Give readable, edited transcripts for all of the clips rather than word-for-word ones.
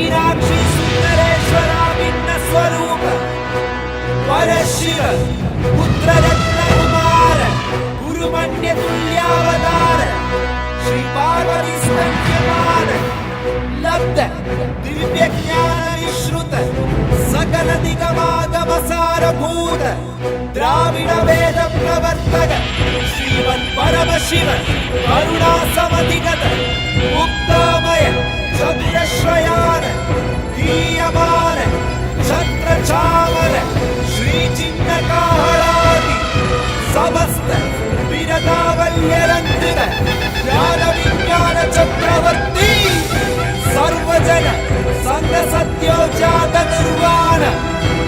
मीनाक्षी सुंदरेश्वरा भिन्न स्वरूप परशिव पुत्र रत्न कुमार गुरुमन्य तुल्यावतार श्री पार्वती स्तन्यमान लब्ध दिव्य ज्ञान विश्रुत सकल निगमागम सारभूत द्राविड वेद प्रवर्तक श्रीमन् परम शिव करुणा समधिगत मुक्तामय चतुरश्रयान दीयमान छत्र चामर श्री चिन्नकाहरादि समस्त विरतावल्यरंजित ज्ञान विज्ञान चक्रवर्ती सर्वजन संग सत्योजात निर्वाण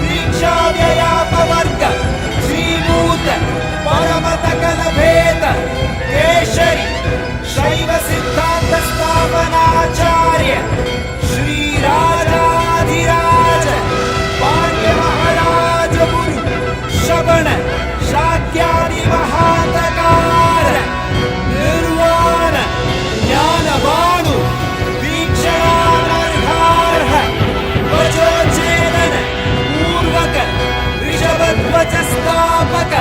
दीक्षा व्ययापवर्ग श्रीभूत परम सकल भेद केशरी शैव सिद्धांत स्थापनाचार्य श्री राजाधिराज पांड्य महाराज गुरु श्रवण शाक्यादि महातकार निर्वाण ज्ञानवाणु दीक्षानर्हार्ह वचोचेदन पूर्वक ऋषभध्वज स्थापक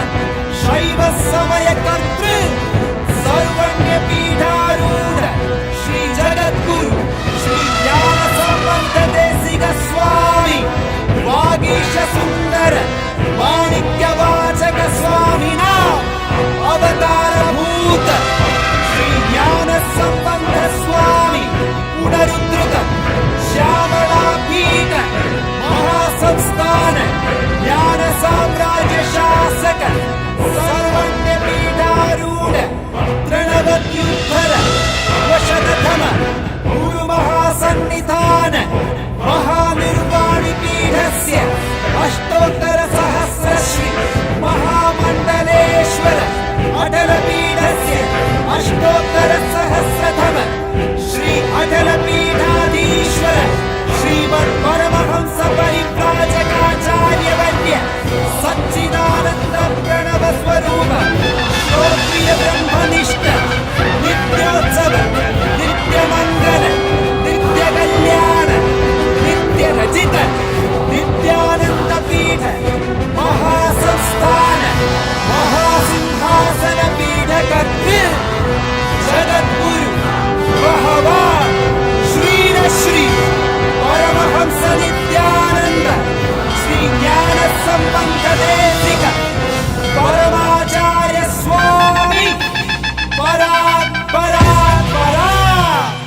शैव समय कर्तृ सर्वज्ञ पीठारूढ़ श्री जगद्गुरु श्री ज्ञान संबंध देशिक स्वामी वागीश सुंदर माणिक्य वाचक स्वामिना अवतार भूत श्री ज्ञान संबंध स्वामी पुनरुद्धृत श्यामला पीठ महासंस्थान ज्ञान साम्राज्य शासक सर्वज्ञ पीठारूढ़ तृणवत्युत्तर वशतम गुरु महासन्निधान महानिर्वाणि पीठस्य अष्टोत्तर सहस्र श्री महामंडलेश्वर अटल पीठस्य अष्टोत्तर सहस्रतम श्री अटल पीठाधीश्वर श्रीमत् परमहंस परिव्राजकाचार्य वन्य सच्चिदानंद प्रणव स्वरूप श्रोत्रिय ब्रह्मनिष्ठ नित्योत्सव नित्य मंगल नित्य कल्याण नित्य रचित नित्यानंद पीठ महासंस्थान महासिंहासन पीठ कर्तृ जगद्गुरु भगवान श्री परमहंस नित्यानंद श्री ज्ञान संबंध देशिक परमाचार्य स्वामी परात् परात् परात्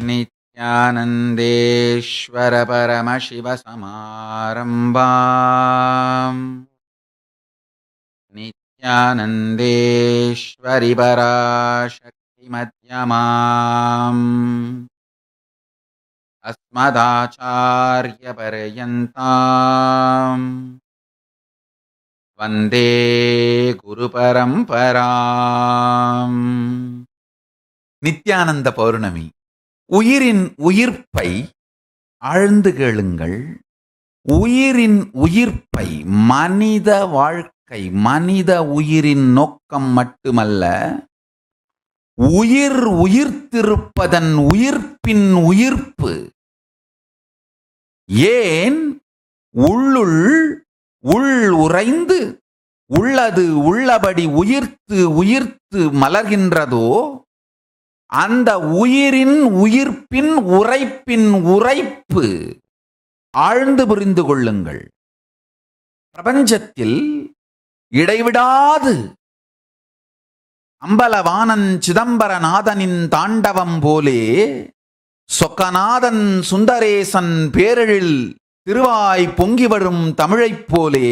नित्यानन्देश्वर परम शिव समारम्भाम् नित्यानन्देश्वरि पराशक्ति मध्यमाम् अस्मदाचार्य पर्यन्ताम् वन्दे गुरुपरम्पराम्. நித்யானந்த பௌர்ணமி. உயிரின் உயிர்ப்பை ஆழ்ந்து கேளுங்கள். உயிரின் உயிர்ப்பை, மனித வாழ்க்கை, மனித உயிரின் நோக்கம் மட்டுமல்ல, உயிர் உயிர்த்திருப்பதன் உயிர்ப்பின் உயிர்ப்பு. ஏன் உள்ளுள் உள் உறைந்து உள்ளது உள்ளபடி உயிர்த்து உயிர்த்து மலர்கின்றதோ, அந்த உயிரின் உயிர்ப்பின் உரைப்பின் உரைப்பு ஆழ்ந்து புரிந்து கொள்ளுங்கள். பிரபஞ்சத்தில் இடைவிடாது அம்பலவாணன் சிதம்பரநாதனின் தாண்டவம் போலே, சொக்கநாதன் சுந்தரேசன் பேரெழில் திருவாய் பொங்கி வரும் தமிழைப் போலே,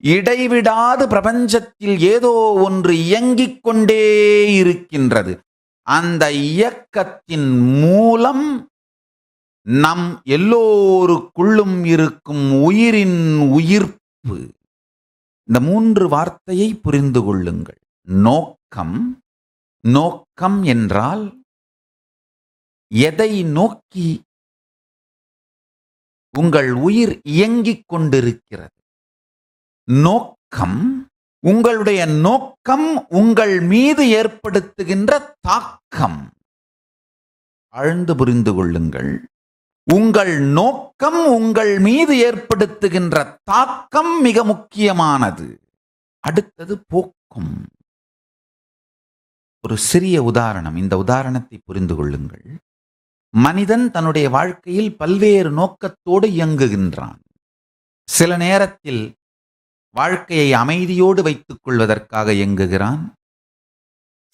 இடைவிடாது பிரபஞ்சத்தில் ஏதோ ஒன்று இயங்கிக் கொண்டே இருக்கின்றது. அந்த இயக்கத்தின் மூலம் நம் எல்லோருக்குள்ளும் இருக்கும் உயிரின் உயிர்ப்பு. இந்த 3 வார்த்தையை புரிந்து கொள்ளுங்கள். நோக்கம். நோக்கம் என்றால் எதை நோக்கி உங்கள் உயிர் இயங்கிக் கொண்டிருக்கிறது. நோக்கம், உங்களுடைய நோக்கம் உங்கள் மீது ஏற்படுத்துகின்ற தாக்கம். ஆழ்ந்து புரிந்து கொள்ளுங்கள். உங்கள் நோக்கம் உங்கள் மீது ஏற்படுத்துகின்ற தாக்கம் மிக முக்கியமானது. அடுத்தது போக்கும். ஒரு சிறிய உதாரணம், இந்த உதாரணத்தை புரிந்து கொள்ளுங்கள். மனிதன் தன்னுடைய வாழ்க்கையில் பல்வேறு நோக்கத்தோடு இயங்குகின்றான். சில நேரத்தில் வாழ்க்கையை அமைதியோடு வைத்துக் கொள்வதற்காக இயங்குகிறான்.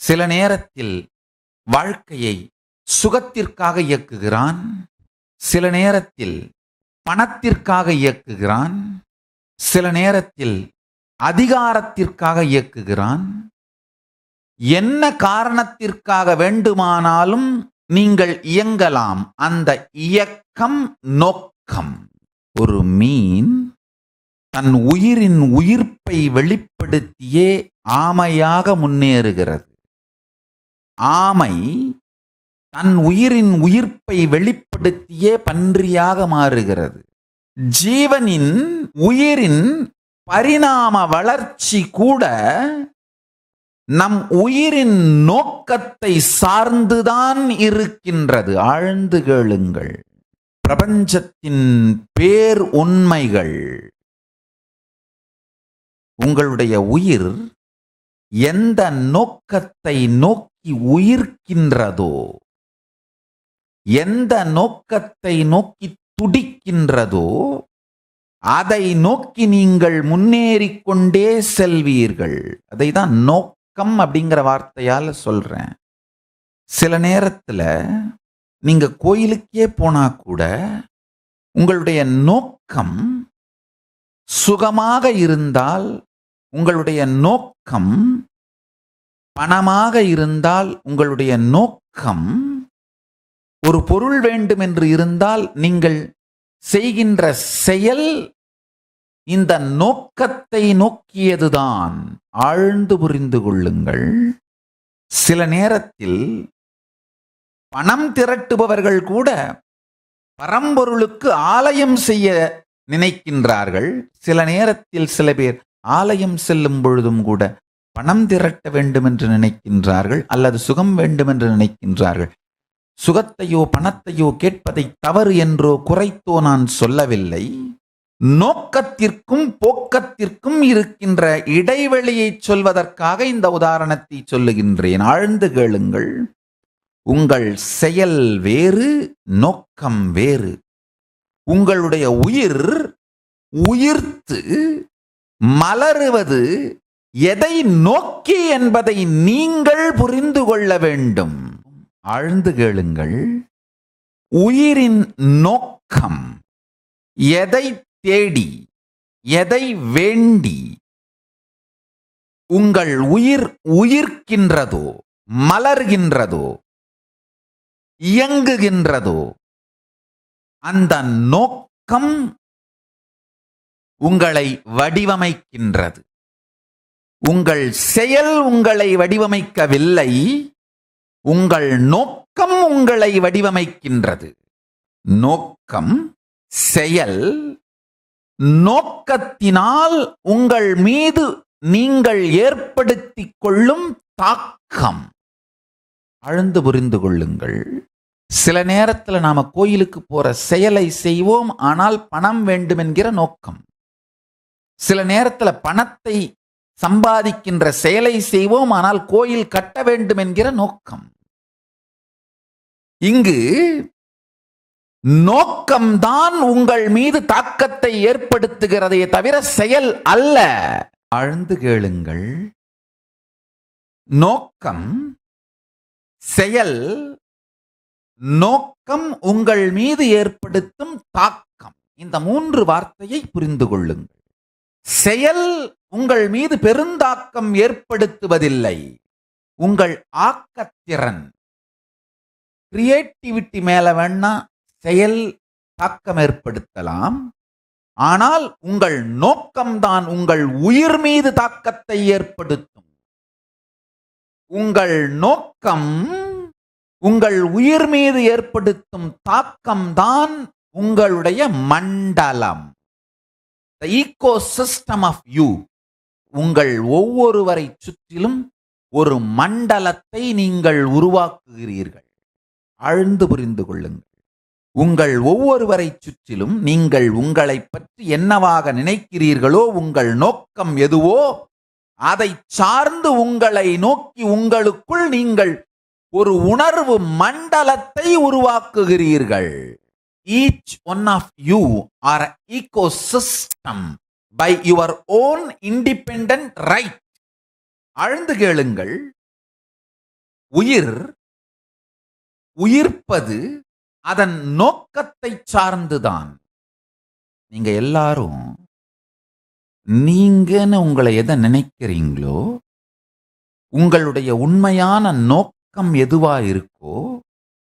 சில நேரத்தில் வாழ்க்கையை சுகத்திற்காக இயக்குகிறான். சில நேரத்தில் பணத்திற்காக இயக்குகிறான். சில நேரத்தில் அதிகாரத்திற்காக இயக்குகிறான். என்ன காரணத்திற்காக வேண்டுமானாலும் நீங்கள் இயங்கலாம். அந்த இயக்கம் நோக்கம். ஒரு மீன் தன் உயிரின் உயிர்ப்பை வெளிப்படுத்தியே ஆமையாக முன்னேறுகிறது. ஆமை தன் உயிரின் உயிர்ப்பை வெளிப்படுத்தியே பன்றியாக மாறுகிறது. ஜீவனின் உயிரின் பரிணாம வளர்ச்சி கூட நம் உயிரின் நோக்கத்தை சார்ந்துதான் இருக்கின்றது. ஆழ்ந்து கேளுங்கள். பிரபஞ்சத்தின் பேர் உண்மைகள். உங்களுடைய உயிர் எந்த நோக்கத்தை நோக்கி உயிர்க்கின்றதோ, எந்த நோக்கத்தை நோக்கி துடிக்கின்றதோ, அதை நோக்கி நீங்கள் முன்னேறிக்கொண்டே செல்வீர்கள். அதை தான் நோக்கம் அப்படிங்கிற வார்த்தையால் சொல்றேன். சில நேரத்தில் நீங்க கோயிலுக்கே போனா கூட உங்களுடைய நோக்கம் சுகமாக இருந்தால், உங்களுடைய நோக்கம் பணமாக இருந்தால், உங்களுடைய நோக்கம் ஒரு பொருள் வேண்டும் என்று இருந்தால், நீங்கள் செய்கின்ற செயல் இந்த நோக்கத்தை நோக்கியதுதான். ஆழ்ந்து புரிந்து கொள்ளுங்கள். சில நேரத்தில் பணம் திரட்டுபவர்கள் கூட பரம்பொருளுக்கு ஆலயம் செய்ய நினைக்கின்றார்கள். சில நேரத்தில் சில பேர் ஆலயம் செல்லும் பொழுதும் கூட பணம் திரட்ட வேண்டும் என்று நினைக்கின்றார்கள், அல்லது சுகம் வேண்டும் என்று நினைக்கின்றார்கள். சுகத்தையோ பணத்தையோ கேட்பதை தவறு என்றோ குறைத்தோ நான் சொல்லவில்லை. நோக்கத்திற்கும் போக்கத்திற்கும் இருக்கின்ற இடைவெளியை சொல்வதற்காக இந்த உதாரணத்தை சொல்லுகின்றேன். ஆழ்ந்து கேளுங்கள். உங்கள் செயல் வேறு, நோக்கம் வேறு. உங்களுடைய உயிர் உயிர்த்து மலருவது எதை நோக்கி என்பதை நீங்கள் புரிந்து கொள்ள வேண்டும். ஆழ்ந்து கேளுங்கள். உயிரின் நோக்கம் எதை தேடி, எதை வேண்டி உங்கள் உயிர் உயிர்க்கின்றதோ, மலர்கின்றதோ, இயங்குகின்றதோ, அந்த நோக்கம் உங்களை வடிவமைக்கின்றது. உங்கள் செயல் உங்களை வடிவமைக்கவில்லை, உங்கள் நோக்கம் உங்களை வடிவமைக்கின்றது. நோக்கம், செயல், நோக்கத்தினால் உங்கள் மீது நீங்கள் ஏற்படுத்திக் கொள்ளும் தாக்கம். ஆழ்ந்து புரிந்து கொள்ளுங்கள். சில நேரத்தில் நாம கோயிலுக்கு போற செயலை செய்வோம், ஆனால் பணம் வேண்டும் என்கிற நோக்கம். சில நேரத்தில் பணத்தை சம்பாதிக்கின்ற செயலை செய்வோம், ஆனால் கோயில் கட்ட வேண்டும் என்கிற நோக்கம். இங்கு நோக்கம்தான் உங்கள் மீது தாக்கத்தை ஏற்படுத்துகிறதே தவிர செயல் அல்ல. ஆழ்ந்து கேளுங்கள். நோக்கம், செயல், நோக்கம் உங்கள் மீது ஏற்படுத்தும் தாக்கம். இந்த மூன்று வார்த்தையை புரிந்து கொள்ளுங்கள். செயல் உங்கள் மீது பெருந்தாக்கம் ஏற்படுத்துவதில்லை. உங்கள் ஆக்கத்திறன், கிரியேட்டிவிட்டி மேல வேணா செயல் தாக்கம் ஏற்படுத்தலாம். ஆனால் உங்கள் நோக்கம்தான் உங்கள் உயிர் மீது தாக்கத்தை ஏற்படுத்தும். உங்கள் நோக்கம் உங்கள் உயிர் மீது ஏற்படுத்தும் தாக்கம்தான் உங்களுடைய மண்டலம். The ecosystem of you. உங்கள் ஒவ்வொருவரை சுற்றிலும் ஒரு மண்டலத்தை நீங்கள் உருவாக்குகிறீர்கள். ஆழ்ந்து புரிந்து கொள்ளுங்கள். உங்கள் ஒவ்வொருவரை சுற்றிலும் நீங்கள் உங்களை பற்றி என்னவாக நினைக்கிறீர்களோ, உங்கள் நோக்கம் எதுவோ அதை சார்ந்து உங்களை நோக்கி உங்களுக்குள் நீங்கள் ஒரு உணர்வு மண்டலத்தை உருவாக்குகிறீர்கள். Each one of you are an ecosystem by your own independent right. ஆழ்ந்து கேளுங்கள். உயிர்ப்பது அதன் நோக்கத்தை சார்ந்துதான். நீங்க எல்லாரும் நீங்கன்னு உங்களை எதை நினைக்கிறீங்களோ, உங்களுடைய உண்மையான நோக்கம் எதுவா இருக்கோ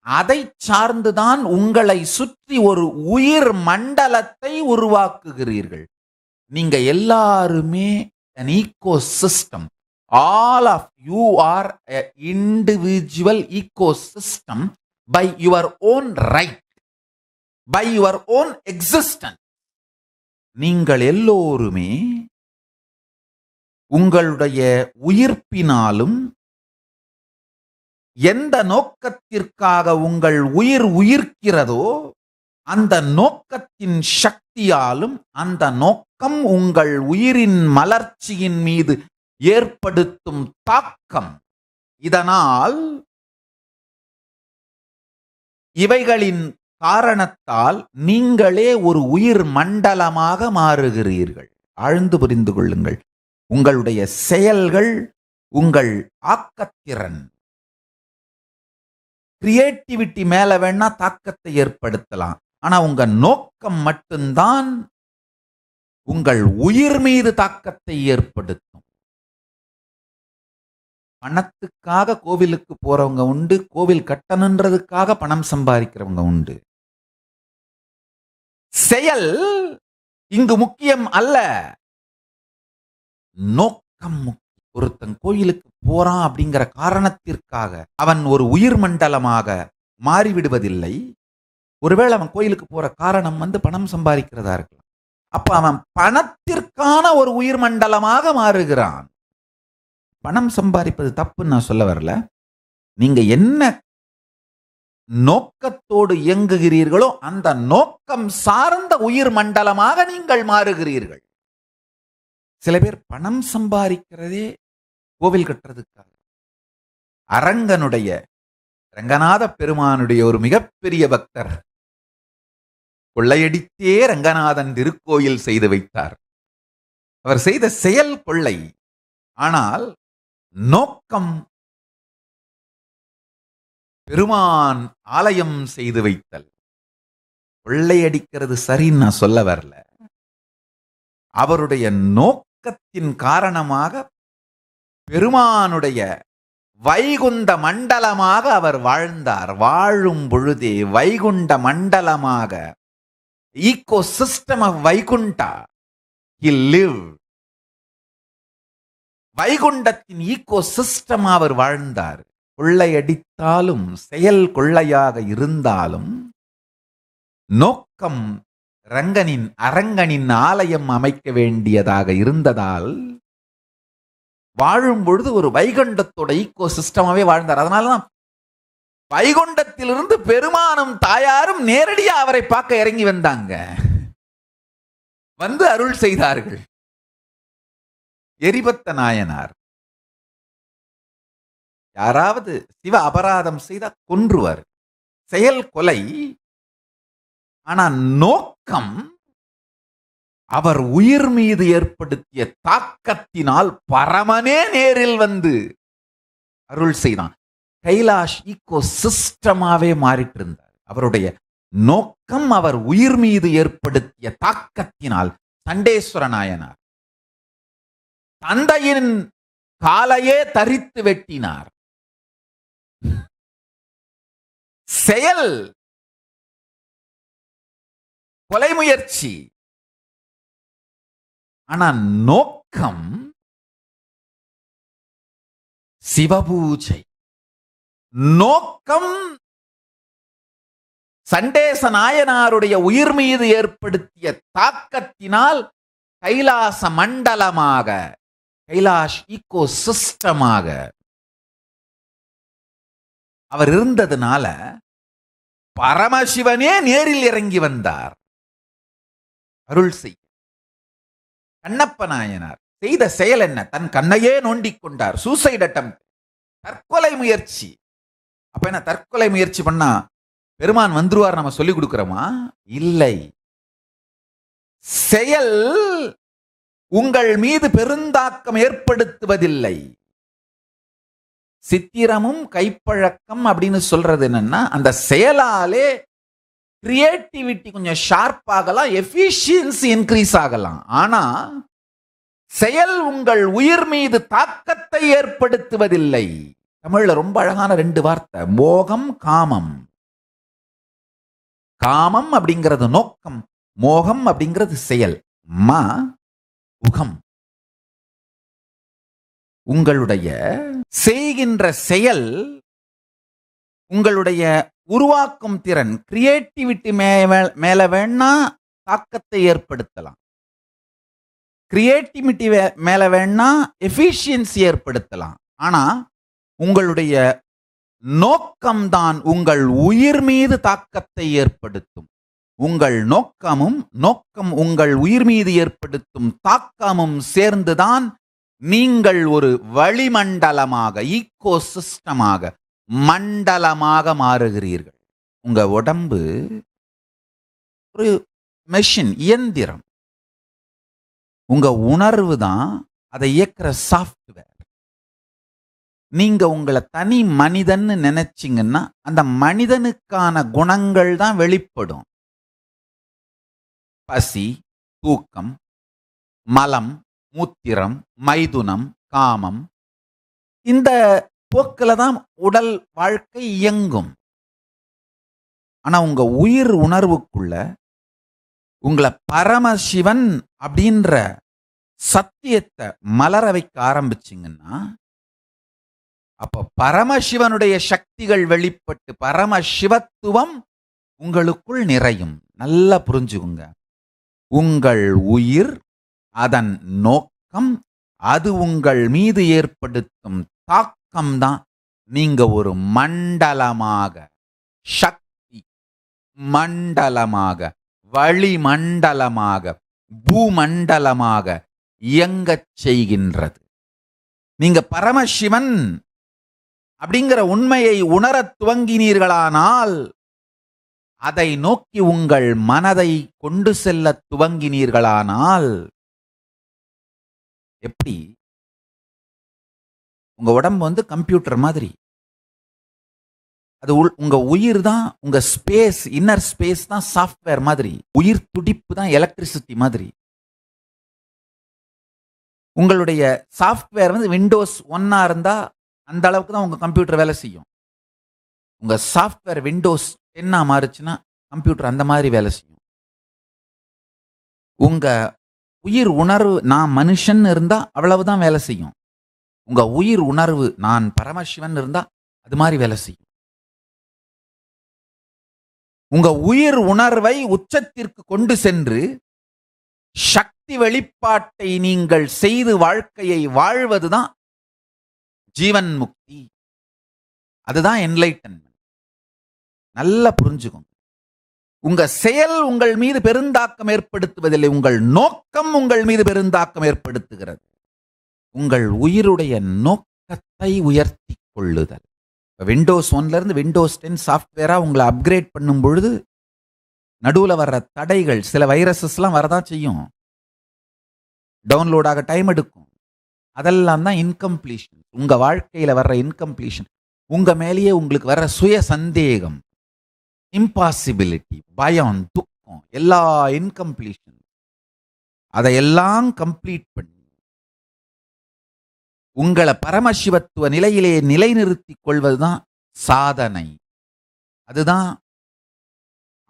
அதை சார்ந்துதான் உங்களை சுற்றி ஒரு உயிர் மண்டலத்தை உருவாக்குகிறீர்கள். நீங்க எல்லாருமே an ecosystem. All of you are an individual ecosystem by your own right, by your own existence. நீங்கள் எல்லோருமே உங்களுடைய உயிர்ப்பினாலும் எந்த நோக்கத்திற்காக உங்கள் உயிர்க்கிறதோ அந்த நோக்கத்தின் சக்தியாலும் அந்த நோக்கம் உங்கள் உயிரின் மலர்ச்சியின் மீது ஏற்படுத்தும் தாக்கம். இதனால் இவைகளின் காரணத்தால் நீங்களே ஒரு உயிர் மண்டலமாக மாறுகிறீர்கள். ஆழ்ந்து புரிந்து கொள்ளுங்கள். உங்களுடைய செயல்கள், உங்கள் ஆக்கத்திறன், கிரியேட்டிவிட்டி மேல வேணா தாக்கத்தை ஏற்படுத்தலாம். ஆனா உங்க நோக்கம் மட்டும்தான் உங்கள் உயிர் மீது தாக்கத்தை ஏற்படுத்தும். பணத்துக்காக கோவிலுக்கு போறவங்க உண்டு, கோவில் கட்டணுன்றதுக்காக பணம் சம்பாதிக்கிறவங்க உண்டு. செயல் இங்கு முக்கியம் அல்ல, நோக்கம் முக்கியம். ஒருத்தன் கோயிலுக்கு போறான் அப்படிங்கிற காரணத்திற்காக அவன் ஒரு உயிர் மண்டலமாக மாறிவிடுவதில்லை. ஒருவேளை அவன் கோயிலுக்கு போற காரணம் பணம் சம்பாதிக்கிறதா இருக்கலாம். அப்ப அவன் பணத்திற்கான ஒரு உயிர் மண்டலமாக மாறுகிறான். பணம் சம்பாதிப்பது தப்புன்னு நான் சொல்ல வரல. நீங்க என்ன நோக்கத்தோடு இயங்குகிறீர்களோ அந்த நோக்கம் சார்ந்த உயிர் மண்டலமாக நீங்கள் மாறுகிறீர்கள். சில பேர் பணம் சம்பாதிக்கிறதே கோவில் கட்டுறதுக்காக. ரங்கநாத பெருமானுடைய ஒரு மிகப்பெரிய பக்தர் கொள்ளையடித்தே ரங்கநாதன் திருக்கோயில் செய்து வைத்தார். அவர் செய்த செயல் கொள்ளை, ஆனால் நோக்கம் பெருமான் ஆலயம் செய்து வைத்தல். கொள்ளையடிக்கிறது சரின்னு நான் சொல்ல வரல. அவருடைய நோக்கத்தின் காரணமாக பெருமானுடைய வைகுண்ட மண்டலமாக அவர் வாழ்ந்தார். வாழும் பொழுதே வைகுண்ட மண்டலமாக, ecosystem of Vaikunta he lived. வைகுண்டத்தின் ஈகோ சிஸ்டம் அவர் வாழ்ந்தார். கொள்ளையடித்தாலும் செயல் கொள்ளையாக இருந்தாலும் நோக்கம் அரங்கனின் ஆலயம் அமைக்க வேண்டியதாக இருந்ததால் வாழும் பொழுது ஒரு வைகுண்டத்தோட ஈகோ சிஸ்டமாவே வாழ்ந்தார். அதனாலதான் வைகுண்டத்திலிருந்து பெருமானும் தாயாரும் நேரடியா அவரை பார்க்க இறங்கி வந்தாங்க, வந்து அருள் செய்தார்கள். எரிபத்த நாயனார் யாராவது சிவ அபராதம் செய்தா கொன்றுவார். செயல் கொலை, ஆனா நோக்கம் அவர் உயிர் மீது ஏற்படுத்திய தாக்கத்தினால் பரமனே நேரில் வந்து அருள் செய்தான். கைலாஷ் ஈகோ சிஸ்டமாவே மாறிட்டு இருந்தார். அவருடைய நோக்கம் அவர் உயிர் மீது ஏற்படுத்திய தாக்கத்தினால். சண்டேஸ்வர நாயனார் தந்தையின் காலையே தரித்து வெட்டினார். செயல் கொலை முயற்சி, ஆனா நோக்கம் சிவபூஜை. நோக்கம் சண்டேச நாயனாருடைய உயிர் மீது ஏற்படுத்திய தாக்கத்தினால் கைலாச மண்டலமாக, கைலாஷ் ஈகோ சிஸ்டமாக அவர் இருந்ததுனால பரமசிவனே நேரில் இறங்கி வந்தார் அருள் செய்ய. கண்ணப்ப நாயனார் செய்த செயல் என்ன? தன் கண்ணையே நோண்டிக் கொண்டார். சூசைட் அட்டெம்ப்ட், தற்கொலை முயற்சி. அப்ப என்ன, தற்கொலை முயற்சி பண்ணா பெருமான் வந்துருவார் நம்ம சொல்லிக் கொடுக்கிறோமா? இல்லை. செயல் உங்கள் மீது பெருந்தாக்கம் ஏற்படுத்துவதில்லை. சித்திரமும் கைப்பழக்கம் அப்படின்னு சொல்றது என்னன்னா, அந்த செயலாலே கிரியேட்டிவிட்டி கொஞ்சம் ஷார்ப் ஆகலாம், எஃபிஷியன்சி இன்க்ரீஸ் ஆகலாம். ஆனா செயல் உங்கள் உயிர் மீது தாக்கத்தை ஏற்படுத்துவதில்லை. தமிழ்ல ரொம்ப அழகான 2 வார்த்தை, மோகம் காமம். காமம் அப்படிங்கிறது நோக்கம், மோகம் அப்படிங்கிறது செயல். முகம். உங்களுடைய செய்கின்ற செயல் உங்களுடைய உருவாக்கும் திறன், கிரியேட்டிவிட்டி மேல வேணா தாக்கத்தை ஏற்படுத்தலாம், கிரியேட்டிவிட்டி மேல வேணா எஃபிஷியன்சி ஏற்படுத்தலாம். ஆனா உங்களுடைய நோக்கம்தான் உங்கள் உயிர் மீது தாக்கத்தை ஏற்படுத்தும். உங்கள் நோக்கம் உங்கள் உயிர் மீது ஏற்படுத்தும் தாக்கமும் சேர்ந்துதான் நீங்கள் ஒரு வளிமண்டலமாக, ஈகோசிஸ்டமாக, மண்டலமாக மாறுகிறீர்கள். உங்க உடம்பு ஒரு மெஷின், இயந்திரம். உங்க உணர்வு தான் அதை இயக்குற சாஃப்ட்வேர். நீங்க உங்களை தனி மனிதன் நினைச்சீங்கன்னா அந்த மனிதனுக்கான குணங்கள் தான் வெளிப்படும். பசி, தூக்கம், மலம், மூத்திரம், மைதுனம், காமம், இந்த போக்கில தான் உடல் வாழ்க்கை இயங்கும். ஆனா உங்க உயிர் உணர்வுக்குள்ள உங்களை பரமசிவன் அப்படின்ற சத்தியத்தை மலர வைக்க ஆரம்பிச்சிங்கன்னா, அப்ப பரமசிவனுடைய சக்திகள் வெளிப்பட்டு பரமசிவத்துவம் உங்களுக்குள் நிறையும். நல்லா புரிஞ்சுக்குங்க. உங்கள் உயிர், அதன் நோக்கம், அது உங்கள் மீது ஏற்படுத்தும் தாக்கம் தான் நீங்க ஒரு மண்டலமாக, சக்தி மண்டலமாக, வளிமண்டலமாக, பூமண்டலமாக இயங்கச் செய்கின்றது. நீங்க பரமசிவன் அப்படிங்கிற உண்மையை உணரத் துவங்கினீர்களானால், அதை நோக்கி உங்கள் மனதை கொண்டு செல்ல துவங்கினீர்களானால், எப்படி உங்க உடம்பு கம்ப்யூட்டர் மாதிரி, அது உங்க உயிர் தான், உங்க ஸ்பேஸ், இன்னர் ஸ்பேஸ் தான் சாஃப்ட்வேர் மாதிரி, உயிர் துடிப்பு தான் எலக்ட்ரிசிட்டி மாதிரி. உங்களுடைய சாஃப்ட்வேர் விண்டோஸ் 1 இருந்தா அந்த அளவுக்கு தான் உங்க கம்ப்யூட்டர் வேலை செய்யும். உங்க சாஃப்ட்வேர் விண்டோஸ் 10 மாறுச்சுன்னா கம்ப்யூட்டர் அந்த மாதிரி வேலை செய்யும். உங்க உயிர் உணர்வு நான் மனுஷன் இருந்தா அவ்வளவுதான் வேலை செய்யும். உங்க உயிர் உணர்வு நான் பரமசிவன் இருந்தா அது மாதிரி வேலை செய்யும். உங்க உயிர் உணர்வை உச்சத்திற்கு கொண்டு சென்று சக்தி வெளிப்பாட்டை நீங்கள் செய்து வாழ்க்கையை வாழ்வதுதான் ஜீவன் முக்தி. அதுதான் என்லைட்டன்மென்ட். நல்லா புரிஞ்சுக்கோங்க. உங்க செயல் உங்கள் மீது பெருந்தாக்கம் ஏற்படுத்துவதில்லை, உங்கள் நோக்கம் உங்கள் மீது பெருந்தாக்கம் ஏற்படுத்துகிறது. உங்கள் உயிருடைய நோக்கத்தை உயர்த்தி கொள்ளுதல். விண்டோஸ் 1 இருந்து விண்டோஸ் 10 சாஃப்ட்வேரா உங்களை அப்கிரேட் பண்ணும் பொழுது நடுவில் வர்ற தடைகள், சில வைரஸஸ்லாம் வரதான் செய்யும், டவுன்லோட் ஆக டைம் எடுக்கும். அதெல்லாம் தான் இன்கம்ப்ளீஷன். உங்க வாழ்க்கையில வர்ற இன்கம்ப்ளீஷன், உங்க மேலேயே உங்களுக்கு வர்ற சுய சந்தேகம், இம்பாசிபிலிட்டி, பயம், துக்கம், எல்லா இன்கம்ப்ளீஷன், அதையெல்லாம் கம்ப்ளீட் பண்ணி உங்களை பரமசிவத்துவ நிலையிலே நிலைநிறுத்திக் கொள்வதுதான் சாதனை. அதுதான்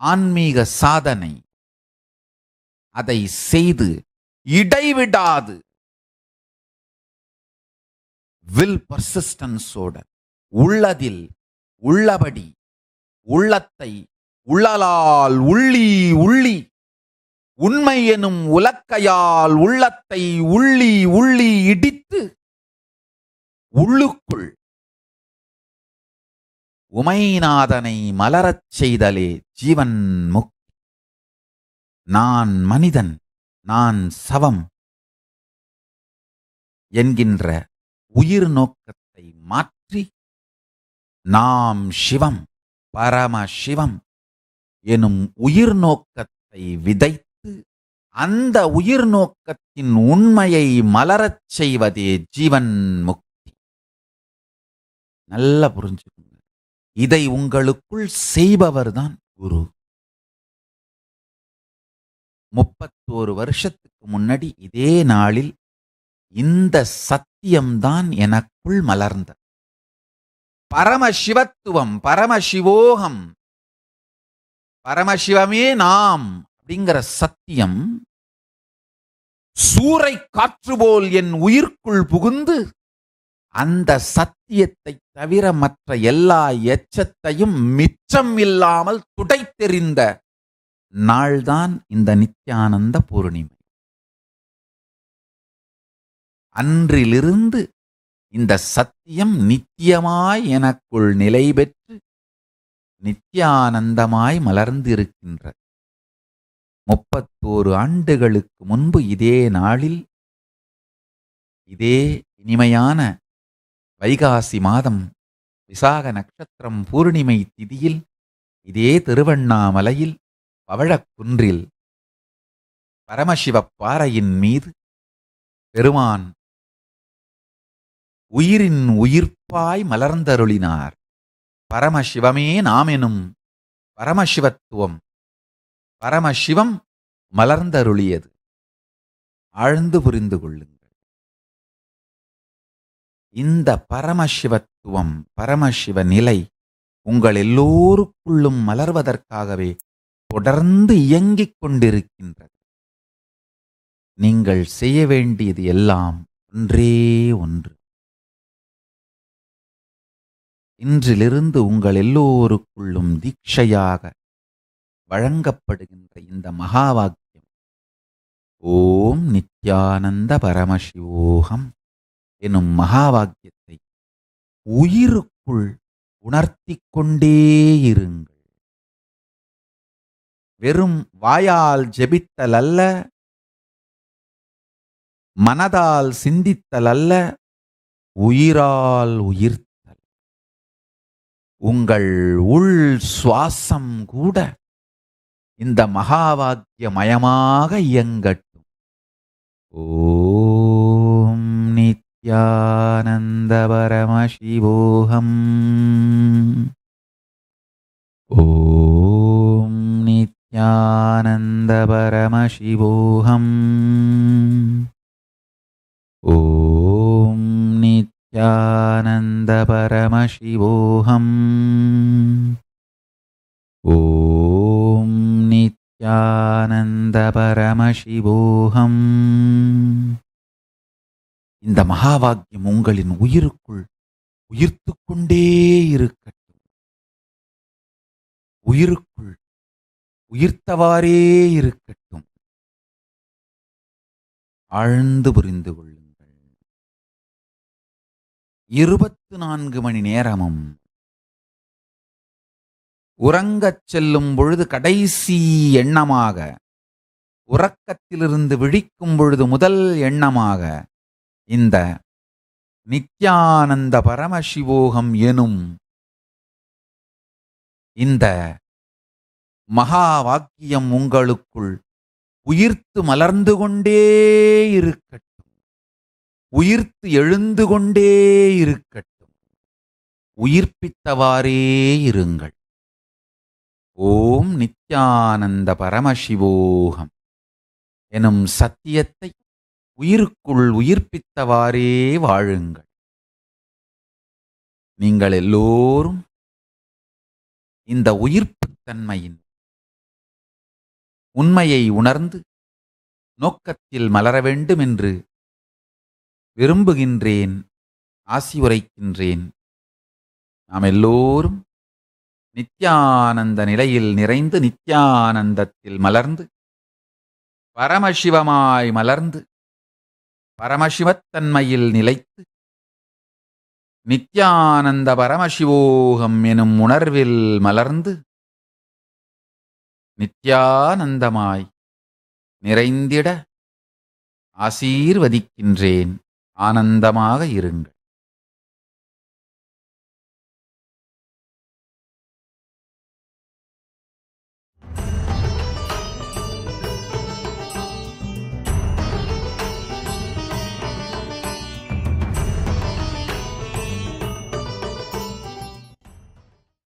ஆன்மீக சாதனை. அதை செய்து இடைவிடாது வில் பர்சிஸ்டன்ஸோட உள்ளதில் உள்ளபடி உள்ளத்தை உள்ளலால் உள்ளி உள்ளி உண்மை எனும் உலக்கையால் உள்ளத்தை உள்ளி உள்ளி இடித்து உள்ளுக்குள் உமைநாதனை மலரச் செய்தலே ஜீவன் முக்தி. நான் மனிதன், நான் சவம் என்கின்ற உயிர் நோக்கத்தை மாற்றி நாம் சிவம், பரமசிவம் எனும் உயிர் நோக்கத்தை விதைத்து அந்த உயிர் நோக்கத்தின் உண்மையை மலரச் செய்வதே ஜீவன் முக்தி. நல்லா புரிஞ்சுக்கோங்க. இதை உங்களுக்குள் செய்பவர்தான் குரு. 31 வருஷத்துக்கு முன்னாடி இதே நாளில் இந்த சத்தியம்தான் எனக்குள் மலர்ந்தது. பரமசிவத்துவம், பரமசிவோகம், பரமசிவமே நாம் அப்படிங்கிற சத்தியம் சூறை காற்று போல் என் உயிர்க்குள் புகுந்து அந்த சத்தியத்தை தவிர மற்ற எல்லா எச்சத்தையும் மிச்சம் இல்லாமல் துடைத்தெறிந்த நாள்தான் இந்த நித்யானந்த பூர்ணிமை. அன்றிலிருந்து இந்த சத்தியம் நித்தியமாய் எனக்குள் நிலை பெற்று நித்யானந்தமாய் மலர்ந்திருக்கின்றது. 31 ஆண்டுகளுக்கு முன்பு இதே நாளில், இதே இனிமையான வைகாசி மாதம் விசாக நட்சத்திரம் பூர்ணிமை திதியில், இதே திருவண்ணாமலையில் பவழக்குன்றில் பரமசிவப் பாறையின் மீது பெருமான் உயிரின் உயிர்ப்பாய் மலர்ந்தருளினார். பரமசிவமே நாம் எனும் பரமசிவத்துவம், பரமசிவம் மலர்ந்தருளியது. ஆழ்ந்து புரிந்து கொள்ளுங்கள். இந்த பரமசிவத்துவம், பரமசிவ நிலை உங்கள் எல்லோருக்குள்ளும் மலர்வதற்காகவே தொடர்ந்து இயங்கிக் கொண்டிருக்கின்றது. நீங்கள் செய்ய வேண்டியது எல்லாம் ஒன்றே ஒன்று. இன்றிலிருந்து உங்கள் எல்லோருக்குள்ளும் தீட்சையாக வழங்கப்படுகின்ற இந்த மகா வாக்கியம், ஓம் நித்யானந்த பரமசிவோகம் எனும் மகா வாக்கியத்தை உயிருக்குள் உணர்த்திக் கொண்டே இருங்கள். வெறும் வாயால் ஜெபித்தல் அல்ல, மனதால் சிந்தித்தல் அல்ல, உயிரால் உயிர்த்தல். உங்கள் உள் சுவாசம் கூட இந்த மகாவாக்கியமயமாக இயங்கட்டும். ஓம் நித்யானந்த பரமசிவோகம். ஓம் நித்யானந்த பரமசிவோகம். ஓம் நித்யானந்த பரமசிவோகம். ஓம் நித்யானந்த பரமசிவோகம். இந்த மகாவாக்கியம் உங்களின் உயிருக்குள் உயிர்த்து கொண்டே இருக்கட்டும். உயிருக்குள் உயிர்த்தவாறே இருக்கட்டும். ஆழ்ந்து புரிந்து கொள்ளுங்கள். 24 மணி நேரமும் உறங்கச் செல்லும் பொழுது கடைசி எண்ணமாக, உறக்கத்திலிருந்து விழிக்கும் பொழுது முதல் எண்ணமாக இந்த நித்யானந்த பரமசிவோகம் எனும் இந்த மகா வாக்கியம் உங்களுக்குள் உயிர்த்து மலர்ந்து கொண்டே இருக்கட்டும். உயிர்த்து எழுந்து கொண்டே இருக்கட்டும். உயிர்ப்பித்தவாறே இருங்கள். ஓம் நித்யானந்த பரமசிவோகம் எனும் சத்தியத்தை உயிருக்குள் உயிர்ப்பித்தவாறே வாழுங்கள். நீங்கள் எல்லோரும் இந்த உயிர்ப்புத்தன்மையின் உண்மையை உணர்ந்து நோக்கத்தில் மலர வேண்டும் என்று விரும்புகின்றேன், ஆசி உரைக்கின்றேன். நாம் எல்லோரும் நித்யானந்த நிலையில் நிறைந்து நித்யானந்தத்தில் மலர்ந்து பரமசிவமாய் மலர்ந்து பரமசிவத்தன்மையில் நிலைத்து நித்யானந்த பரமசிவோகம் எனும் உணர்வில் மலர்ந்து நித்யானந்தமாய் நிறைந்திட ஆசீர்வதிக்கின்றேன். ஆனந்தமாக இருங்கள்.